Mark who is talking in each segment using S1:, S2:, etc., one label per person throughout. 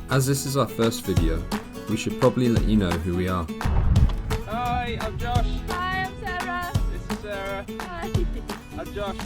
S1: As this is our first video, we should probably let you know who we are.
S2: Hi, I'm Josh.
S3: Hi, I'm Sarah.
S2: This is Sarah.
S3: Hi.
S2: I'm Josh.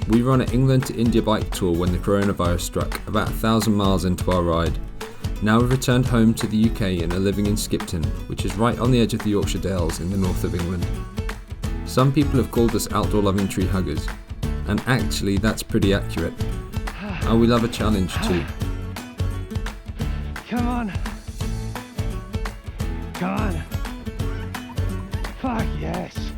S1: We were on an England to India bike tour when the coronavirus struck, about 1,000 miles into our ride. Now we've returned home to the UK and are living in Skipton, which is right on the edge of the Yorkshire Dales in the north of England. Some people have called us outdoor loving tree huggers, and actually that's pretty accurate. And we love a challenge too.
S2: Come on. Come on. Fuck yes.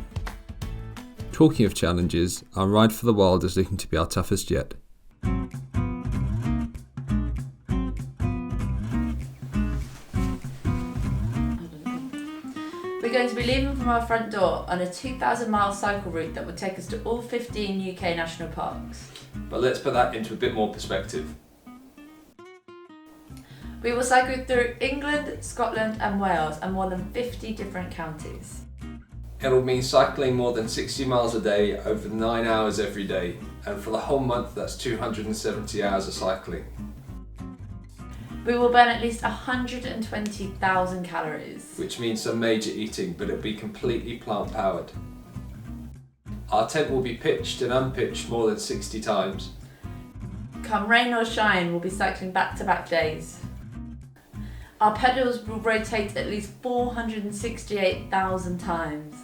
S1: Talking of challenges, our ride for the wild is looking to be our toughest yet.
S3: We're going to be leaving from our front door on a 2,000-mile cycle route that will take us to all 15 UK national parks.
S4: But let's put that into a bit more perspective.
S3: We will cycle through England, Scotland and Wales and more than 50 different counties.
S4: It'll mean cycling more than 60 miles a day over 9 hours every day, and for the whole month that's 270 hours of cycling.
S3: We will burn at least 120,000 calories.
S4: Which means some major eating, but it'll be completely plant powered. Our tent will be pitched and unpitched more than 60 times.
S3: Come rain or shine, we'll be cycling back-to-back days. Our pedals will rotate at least 468,000 times.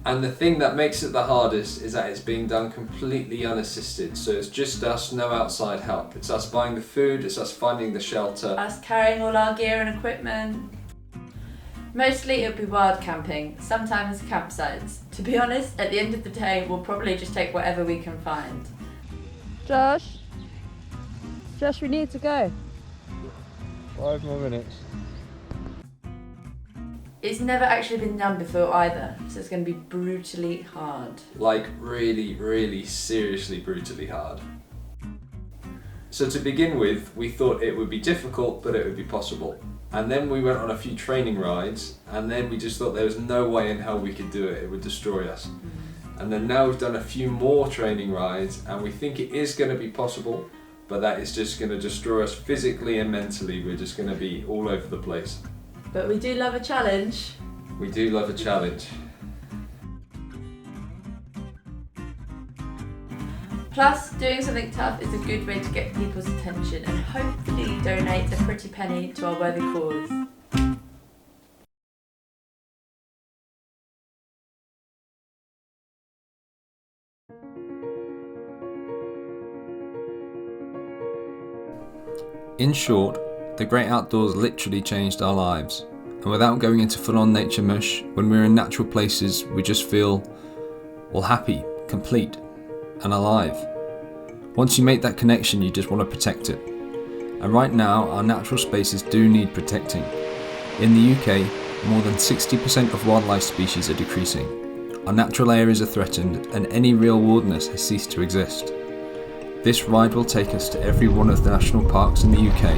S4: And the thing that makes it the hardest is that it's being done completely unassisted, so it's just us, no outside help. It's us buying the food, it's us finding the shelter.
S3: Us carrying all our gear and equipment. Mostly it'll be wild camping, sometimes campsites. To be honest, at the end of the day, we'll probably just take whatever we can find.
S5: Josh, we need to go.
S2: 5 more minutes.
S3: It's never actually been done before either, so it's going to be brutally hard.
S4: Like really, really seriously brutally hard. So to begin with, we thought it would be difficult, but it would be possible. And then we went on a few training rides, and then we just thought there was no way in hell we could do it would destroy us. And then now we've done a few more training rides, and we think it is going to be possible, but that is just going to destroy us physically and mentally. We're just going to be all over the place.
S3: But we do love a challenge.
S4: We do love a challenge.
S3: Plus, doing something tough is a good way to get people's attention and hopefully donate a pretty penny to our worthy cause.
S1: In short, the great outdoors literally changed our lives, and without going into full-on nature mush, when we're in natural places we just feel, well, happy, complete, and alive. Once you make that connection, you just want to protect it. And right now, our natural spaces do need protecting. In the UK, more than 60% of wildlife species are decreasing. Our natural areas are threatened, and any real wilderness has ceased to exist. This ride will take us to every one of the national parks in the UK,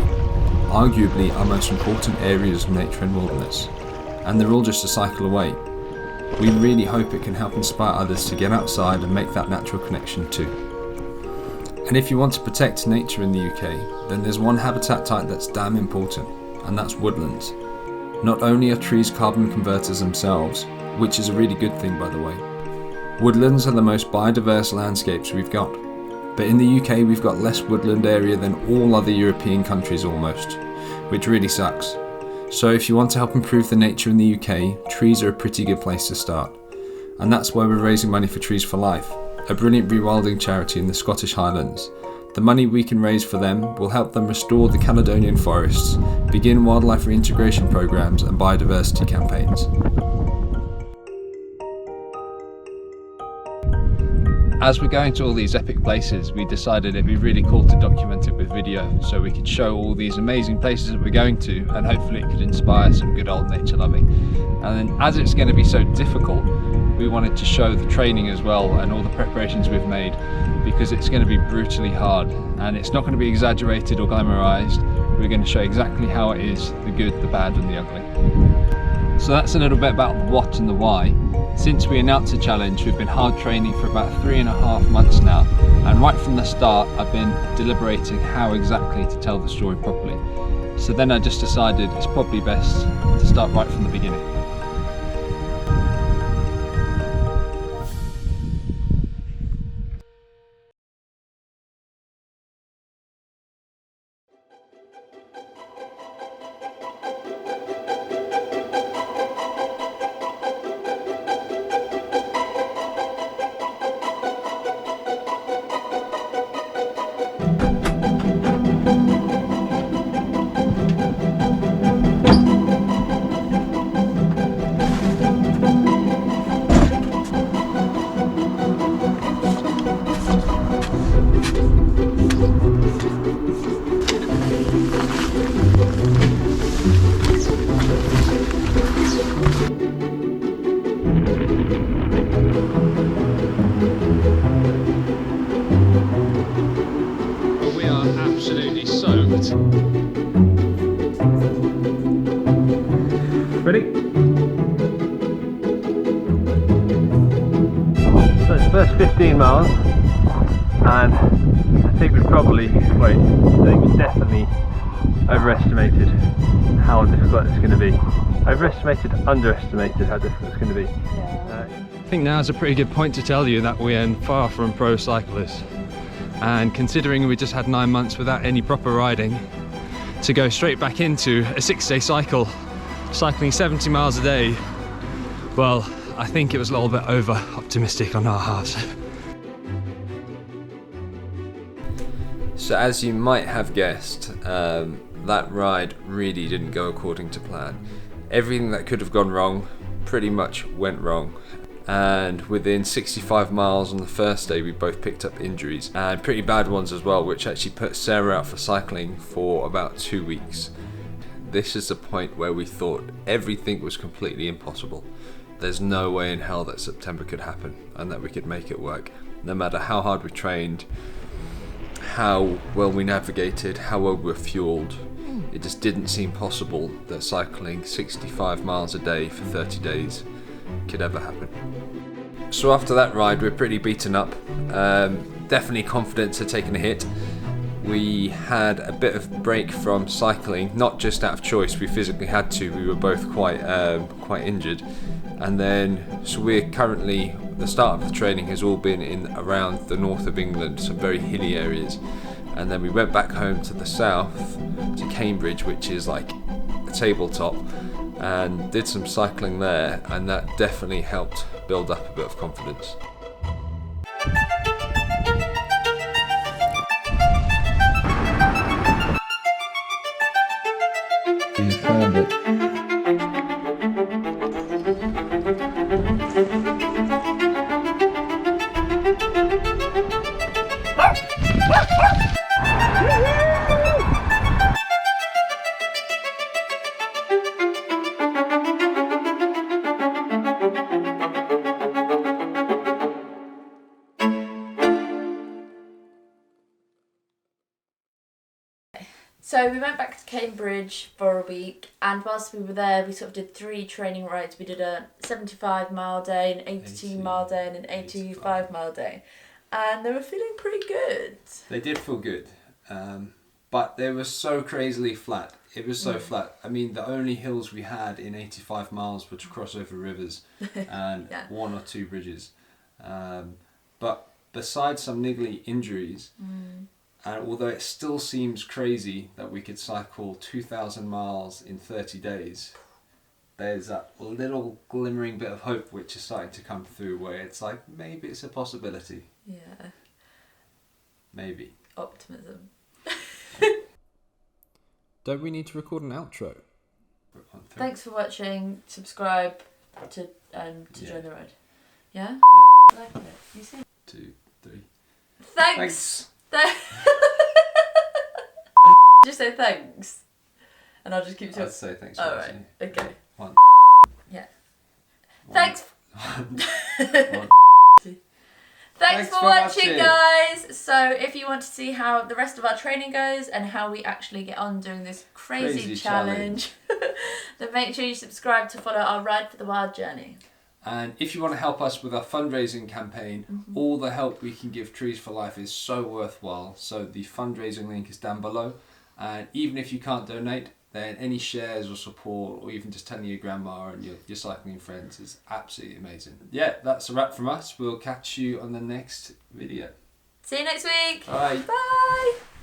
S1: arguably our most important areas of nature and wilderness, and they're all just a cycle away. We really hope it can help inspire others to get outside and make that natural connection too. And if you want to protect nature in the UK, then there's one habitat type that's damn important, and that's woodlands. Not only are trees carbon converters themselves, which is a really good thing by the way, woodlands are the most biodiverse landscapes we've got. But in the UK we've got less woodland area than all other European countries almost, which really sucks. So if you want to help improve the nature in the UK, trees are a pretty good place to start. And that's why we're raising money for Trees for Life, a brilliant rewilding charity in the Scottish Highlands. The money we can raise for them will help them restore the Caledonian forests, begin wildlife reintegration programmes and biodiversity campaigns.
S4: As we're going to all these epic places, we decided it'd be really cool to document it with video, so we could show all these amazing places that we're going to, and hopefully it could inspire some good old nature loving. And then as it's going to be so difficult, we wanted to show the training as well and all the preparations we've made, because it's going to be brutally hard and it's not going to be exaggerated or glamorized. We're going to show exactly how it is, the good, the bad and the ugly. So that's a little bit about the what and the why.
S1: Since we announced the challenge, we've been hard training for about 3.5 months now, and right from the start I've been deliberating how exactly to tell the story properly. So then I just decided it's probably best to start right from the beginning. We are absolutely soaked. Ready? So it's first 15 miles, and I think we definitely overestimated how difficult it's going to be. Underestimated how difficult it's going to be. I think now is a pretty good point to tell you that we're far from pro cyclists. And considering we just had 9 months without any proper riding, to go straight back into a 6-day cycle, cycling 70 miles a day, well, I think it was a little bit over optimistic on our halves.
S4: So as you might have guessed, that ride really didn't go according to plan. Everything that could have gone wrong pretty much went wrong. And within 65 miles on the first day we both picked up injuries, and pretty bad ones as well, which actually put Sarah out for cycling for about 2 weeks. This is the point where we thought everything was completely impossible. There's no way in hell that September could happen and that we could make it work. No matter how hard we trained, how well we navigated, how well we were fueled, it just didn't seem possible that cycling 65 miles a day for 30 days could ever happen. So after that ride we're pretty beaten up, definitely confidence had taken a hit. We had a bit of break from cycling, not just out of choice, we physically had to, we were both quite injured. And then, so we're currently, the start of the training has all been in around the north of England, some very hilly areas. And then we went back home to the south, to Cambridge, which is like a tabletop, and did some cycling there, and that definitely helped build up a bit of confidence.
S1: You found it.
S3: So we went back to Cambridge for a week, and whilst we were there we sort of did 3 training rides. We did a 75-mile day, an 82-mile day and an 85-mile day, and they were feeling pretty good.
S4: They did feel good, but they were so crazily flat. It was so flat. I mean, the only hills we had in 85 miles were to cross over rivers and 1 or 2 bridges. But besides some niggly injuries, and although it still seems crazy that we could cycle 2,000 miles in 30 days, there's that little glimmering bit of hope which is starting to come through, where it's like, maybe it's a possibility.
S3: Yeah.
S4: Maybe.
S3: Optimism.
S1: Don't we need to record an outro?
S3: Thanks for watching. Subscribe to join the ride. Yeah? I like it. You see?
S4: 2, 3.
S3: Thanks. Just say thanks, and I'll just keep talking.
S4: I'd say thanks for
S3: All
S4: watching.
S3: right. Okay.
S4: 1.
S3: Yeah.
S4: 1.
S3: Thanks.
S4: 1.
S3: Thanks for watching, guys. So if you want to see how the rest of our training goes and how we actually get on doing this crazy challenge, then make sure you subscribe to follow our Ride for the Wild journey.
S1: And if you want to help us with our fundraising campaign, all the help we can give Trees for Life is so worthwhile. So the fundraising link is down below. And even if you can't donate, then any shares or support, or even just telling your grandma and your cycling friends is absolutely amazing. Yeah, that's a wrap from us. We'll catch you on the next video.
S3: See you next week.
S1: Bye.
S3: Bye.